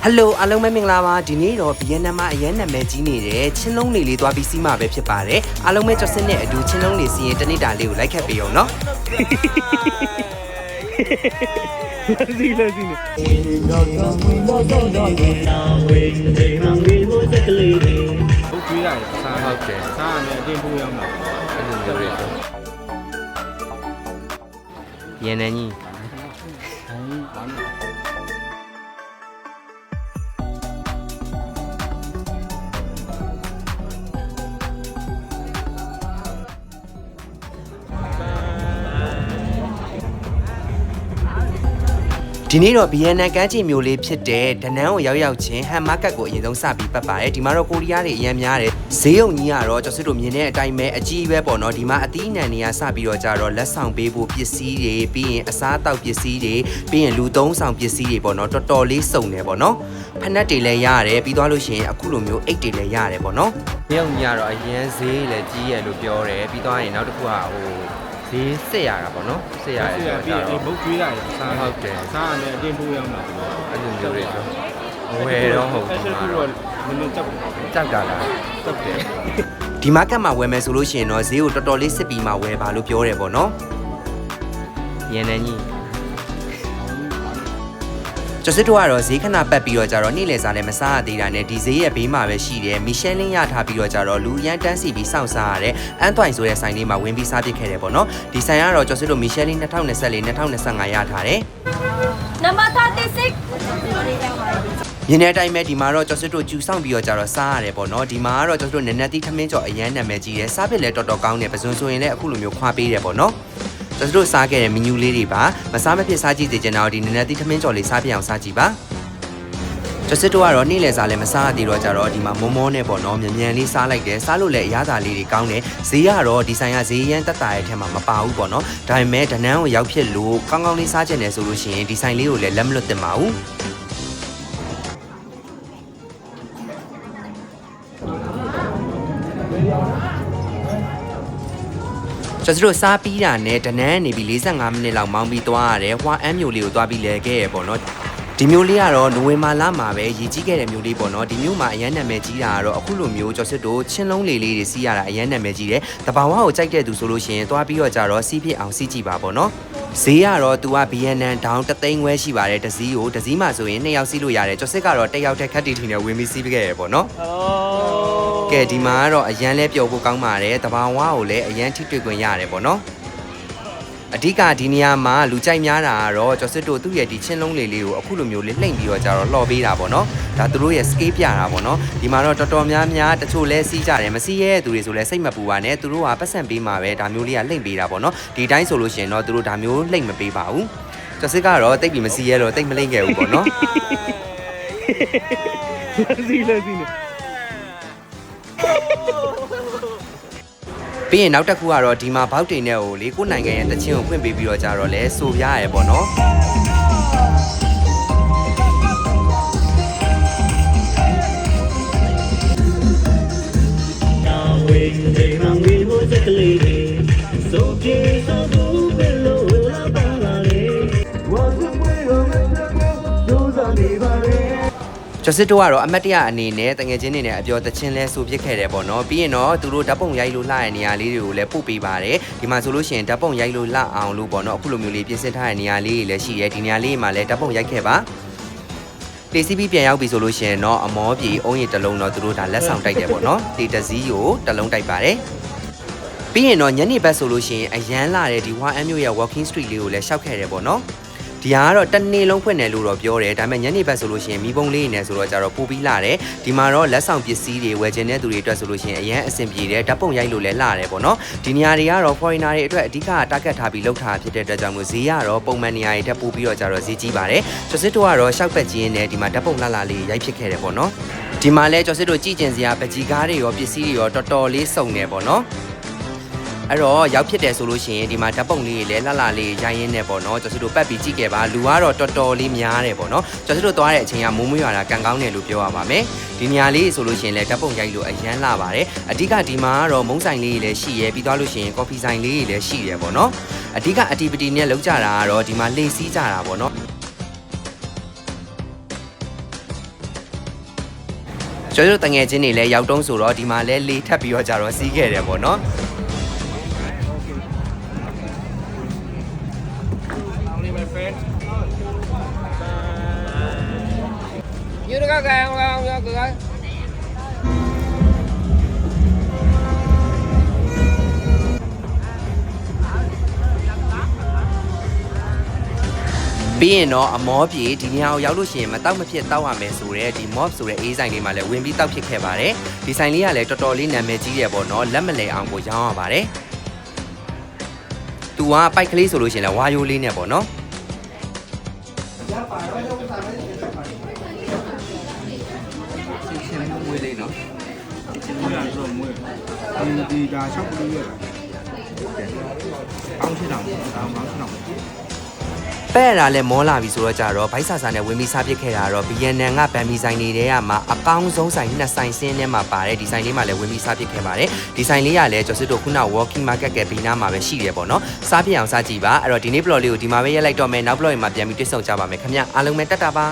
Hello အားလုံးပဲမင်္ဂလာပါဒီနေ့တော့ Vietnam မှာအရင်နာမည်ကြီးနေတဲ့ချင်းလုံးလေးလေးသွားပြီးစီးမှာပဲဖြစ်ပါတယ်အားလုံးပဲကြော်စစ်နဲ့အတူချင်းလုံးလေးစီးရင်တနေ့တာလေးကိုလိုက်ခတ်ပေးအောင်နော်စီလေစီလေဟုတ်ကြည့်လိုက်စားဟုတ်တယ်စားရမယ်အတင်းပိုးရောက်မှာအဲ့လိုမျိုးတွေရန်နန်းကြီးဒီနေ့တော့ Vietnam ကမ်းခြေမျိုးလေးဖြစ်တဲ့ဒနန်းကိုရောက်ချင်းဟန်မားကတ်ကိုအရင်ဆုံးစပြီးပတ်ပါတယ်ဒီမှာတော့ကိုရီးယားတွေအများများတယ်ဈေးုံကြီးကတော့ကျော်စစ်တို့မြင်တဲ့အတိုင်းပဲအကြီးပဲပေါ့နော်ဒီမှာအသီးအနှံတွေကစပြီးတော့ကြတော့လက်ဆောင်ပေးဖို့ပစ္စည်းတွေပြီးရင်အစားအသောက်ပစ္စည်းတွေပြီးရင်လူသုံးဆောင်ပစ္စည်းတွေပေါ့နော်တော်တော်လေးစုံတယ်ပေါ့နော်ဖက်နက်တွေလည်းရတယ်ပြီးသွားလို့ရှိရင်အခုလိုမျိုးအိတ်တွေလည်းရတယ်ပေါ့နော်ဈေးုံကြီးကတော့အရင်ဈေးလည်းကြီးရလို့ပြောတယ်ပြီးသွားရင်နောက်တစ်ခုကဈေးစစ်ရတာပေါ့နော်စစ်ရတယ်ပြီးရင်ဘုတ်ကျွေးရတယ်စားဟုတ်တယ်စားရမယ်အတင်းပိုးရောက်မှာအဲ့လိုမျိုးတွေဆိုဝယ်တော့ဟုတ်တယ်မှာတော့နည်းနည်းကြောက်တာလားကြောက်တယ်ဒီမားကတ်မှာဝယ်မယ်ဆိုလို့ရှိရင်တော့ဈေးကိုတော်တော်လေးစစ်ပြီးမှဝယ်ပါလို့ပြောတယ်ပေါ့နော်ရန်နန်းကြီးကျော်စစ်တို့ကတော့ဈေးခဏပတ်ပြီးတော့ကြတော့နေ့လယ်စာလည်းမစားရသေးတာနဲ့ဒီဈေးရဲ့ဘေးမှာပဲရှိတယ်မီရှယ်လင်းရထားပြီးတော့ကြတော့လူရန်တန်းစီပြီးစောင့်စားရတဲ့အန်တွိုင်ဆိုတဲ့ဆိုင်လေးမှာဝင်ပြီးစားပစ်ခဲ့တယ်ပေါ့နော်ဒီဆိုင်ကတော့ကျော်စစ်တို့မီရှယ်လင်း2024-2025ရထားတယ်နံပါတ်36မြင်းတဲ့အတိုင်းပဲဒီမှာတော့ကျော်စစ်တို့ကျူဆောင်ပြီးတော့ကြတော့စားရတယ်ပေါ့နော်ဒီမှာကတော့ကျော်စစ်တို့နက်နက်သီးထမင်းကြော်အရန်နာမည်ကြီးတယ်စားပစ်လည်းတော်တော်ကောင်းတယ်ပစွန်ဆိုရင်လည်းအခုလိုမျိုးခွာပေးတယ်ပေါ့နော်ကျွန်တော်တို့စားခဲ့တဲ့မီနူးလေးတွေပါမစားမဖြစ်စားကြည့်သေးကြတော့ဒီနည်းနည်းသီးထမင်းကြော်လေးစားပြအောင်စားကြည့်ပါကျွန်တော်တို့ကတော့နေ့လယ်စာလည်းမစားရသေးတော့ကြတော့ဒီမှာမောမောနဲ့ပေါ့နော်မြန်မြန်လေးစားလိုက်တယ်စားလို့လည်းအရသာလေးတွေကောင်းတယ်ဈေးကတော့ဒီဆိုင်ကဈေးရန်တက်တာရဲ့ထဲမှာမပါဘူးပေါ့နော်ဒါပေမဲ့ဒနန်းကိုရောက်ဖြစ်လို့ကောင်းကောင်းလေးစားချင်တယ်ဆိုလို့ရှိရင်ဒီဆိုင်လေးကိုလည်းလက်မလွတ်သင့်ပါဘူးကျွန်တော်တို့စားပြီးတာနဲ့ဒနန်းနေပြီး45မိနစ်လောက်မောင်းပြီးသွားရတယ်။ဟွာအမ်းမျိုးလေးကိုသွားပြီးလဲခဲ့ရပေါ့နော်။ဒီမျိုးလေးကတော့နိုဝင်ဘာလမှာပဲရည်ကြီးခဲ့တဲ့မျိုးလေးပေါ့နော်။ဒီမျိုးမှာအရန်နာမည်ကြီးတာကတော့အခုလိုမျိုးကျော်စစ်တို့ချင်းလုံးလေးလေးတွေစီးရတာအရန်နာမည်ကြီးတယ်။တဘာဝကိုကြိုက်တဲ့သူဆိုလို့ရှိရင်သွားပြီးတော့ကြတော့စီးဖြစ်အောင်စီးကြည့်ပါပေါ့နော်။ဈေးကတော့သူက Vietnam ဒေါင်း3သိန်းခွဲရှိပါတယ်တစည်းကိုတစည်းမှဆိုရင်2ယောက်စီးလို့ရတယ်ကျော်စစ်ကတော့1ယောက်တည်းခက်တီထီနဲ့ဝင်ပြီးစီးခဲ့ရပေါ့နော်။ကဲဒီမှာကတော့အရန်လဲပျော်ဖို့ကောင်းပါတယ်တဘာဝကိုလည်းအရန်ထိတွေ့ခွင့်ရတယ်ပေါ့နော်အဓိကဒီနေရာမှာလူကြိုက်များတာကတော့ကျော်စစ်တို့သူ့ရဲ့ဒီချင်းလုံးလေးလေးကိုအခုလိုမျိုးလေးလှိမ့်ပြီးတော့ကြတော့လှော်ပေးတာပေါ့နော်ဒါသူတို့ရဲ့ scale ပြတာပေါ့နော်ဒီမှာတော့တော်တော်များများတချို့လဲစီးကြတယ်မစီးရဲတဲ့သူတွေဆိုလဲစိတ်မပူပါနဲ့သူတို့ကပတ်စံပေးမှာပဲဒါမျိုးလေးကလှိမ့်ပေးတာပေါ့နော်ဒီတိုင်းဆိုလို့ရှိရင်တော့သူတို့ဒါမျိုးလှိမ့်မပေးပါဘူးကျော်စစ်ကတော့တိတ်ပြီးမစီးရဲတော့တိတ်မလှိမ့်ခဲ့ဘူးပေါ့နော်စီလေစီလေပြီးရင်နောက်တစ်ခုကတော့ဒီမှာဘောက်တင်တဲ့ကိုလေကိုနိုင်ငံရဲ့တချင်းကိုဖွင့်ပေးပြီးတော့ကြတော့လဲဆိုပြရဲပေါ့နော်ကျော်စစ်တို့ကတော့အမတ်တရအနေနဲ့တငယ်ချင်းတွေနဲ့အပြောတချင်းလဲဆိုဖြစ်ခဲ့တယ်ပေါ့နော်ပြီးရင်တော့သူတို့ဓာတ်ပုံရိုက်လို့လှတဲ့နေရာလေးတွေကိုလည်းပို့ပေးပါတယ်ဒီမှာဆိုလို့ရှိရင်ဓာတ်ပုံရိုက်လို့လှအောင်လို့ပေါ့နော်အခုလိုမျိုးလေးပြင်ဆင်ထားတဲ့နေရာလေးတွေလည်းရှိတယ်ဒီနေရာလေးမှာလည်းဓာတ်ပုံရိုက်ခဲ့ပါတေးစီပြီးပြန်ရောက်ပြီဆိုလို့ရှိရင်တော့အမောပြေအုံးရည်တစ်လုံးတော့သူတို့ဒါလက်ဆောင်တိုက်တယ်ပေါ့နော်တေးတစည်းကိုတစ်လုံးတိုက်ပါတယ်ပြီးရင်တော့ညနေဘက်ဆိုလို့ရှိရင်အရန်လာတဲ့ဒီဝါအမ်းမြို့ရဲ့ walking street လေးကိုလည်းရှောက်ခဲ့တယ်ပေါ့နော်ဒီဟာကတော့တနေ့လုံးဖွင့်တယ်လို့တော့ပြောတယ်ဒါပေမဲ့ညနေဘက်ဆိုလို့ရှိရင်မီးပုံးလေးနေဆိုတော့ကြတော့ပို့ပြီးလာတယ်ဒီမှာတော့လက်ဆောင်ပစ္စည်းတွေဝယ်ချင်တဲ့သူတွေအတွက်ဆိုလို့ရှိရင်အရန်အဆင်ပြေတယ်ဓာတ်ပုံရိုက်လို့လည်းလာတယ်ပေါ့နော်ဒီနေရာတွေကတော့ foreigner တွေအတွက်အဓိက target ထားပြီးလောက်ထားဖြစ်တဲ့အတွက်ကြောင့်မို့ဈေးကတော့ပုံမှန်နေရာတွေထက်ပိုပြီးတော့ကြတော့ဈေးကြီးပါတယ်ကျော်စစ်တို့ကတော့ရှောက်ပက်ကြီးနဲ့ဒီမှာဓာတ်ပုံလှလှလေးရိုက်ဖြစ်ခဲ့တယ်ပေါ့နော်ဒီမှာလဲကျော်စစ်တို့ကြည့်ကျင်စရာပကြီးကားတွေရောပစ္စည်းတွေရောတော်တော်လေးစုံတယ်ပေါ့နော်အဲ့တော့ရောက်ဖြစ်တယ်ဆိုလို့ရှိရင်ဒီမှာဓာတ်ပုံလေးတွေလည်းလှလှလေးရိုင်းရင်းနေပေါ့နော်ကျွန်တော်တို့ပတ်ပြီးကြည့်ခဲ့ပါလူကတော့တော်တော်လေးများတယ်ပေါ့နော်ကျွန်တော်တို့သွားတဲ့အချိန်ကမိုးမွေးရတာကန်ကောင်းတယ်လို့ပြောရပါမယ်ဒီနေရာလေးဆိုလို့ရှိရင်လည်းဓာတ်ပုံရိုက်လို့အရန်လှပါတယ်အဓိကဒီမှာကတော့မုံဆိုင်လေးတွေလည်းရှိရဲပြီးသွားလို့ရှိရင်ကော်ဖီဆိုင်လေးတွေလည်းရှိရဲပေါ့နော်အဓိက activity နဲ့လောက်ကြတာကတော့ဒီမှာလှေစီးကြတာပေါ့နော် ကျော်တို့တငယ်ချင်းတွေလည်းရောက်တုံးဆိုတော့ဒီမှာလည်းလေထပ်ပြီးတော့ကြတော့စီးခဲ့တယ်ပေါ့နော် You được cái không? ပြီးရင်တော့အမောပြေဒီညောင်ရောက်လို့ရှိရင်မတောက်မဖြစ်တောက်ရမယ်ဆိုတော့ဒီ mob ဆိုတဲ့အေးဆိုင်လေးမှာလည်းဝင်ပြီးတောက်ဖြစ်ခဲ့ပါတယ်ဒီဆိုင်လေးကလည်းတော်တော်လေးနာမည်ကြီးတယ်ပေါ့နော်လက်မလဲအောင်ကိုရောင်းရပါတယ်သူကပိုက်ကလေးဆိုလို့ရှိရင်လည်းဝါယိုလေးနဲ့ပေါ့နော်ရှင်မွေးလေးနော် Mua là rồi mua. Thì là sắp đi rồi. Ông thế nào? Ông thế nào? ပဲ့ရလည်းမောလာပြီဆိုတော့ကြတော့ဘိုက်ဆာဆာနဲ့ဝင်ပြီးစားပစ်ခဲ့တာတော့ BNN ကဗန်မီဆိုင်တွေထဲမှာအကောင်းဆုံးဆိုင်နှစ်ဆိုင်စင်းထဲမှာပါတယ်ဒီဆိုင်လေးမှာလည်းဝင်ပြီးစားပစ်ခဲ့ပါတယ်ဒီဆိုင်လေးကလည်းကျော်စစ်တို့ခုန walking market ကဘေးနားမှာပဲရှိတယ်ပေါ့နော်စားပြအောင်စားကြည့်ပါအဲ့တော့ဒီနေ့ vlog လေးကိုဒီမှာပဲရက်လိုက်တော့မယ်နောက် vlog မှာပြန်ပြီးတွေ့ဆုံကြပါမယ်ခင်ဗျအားလုံးပဲတက်တာပါ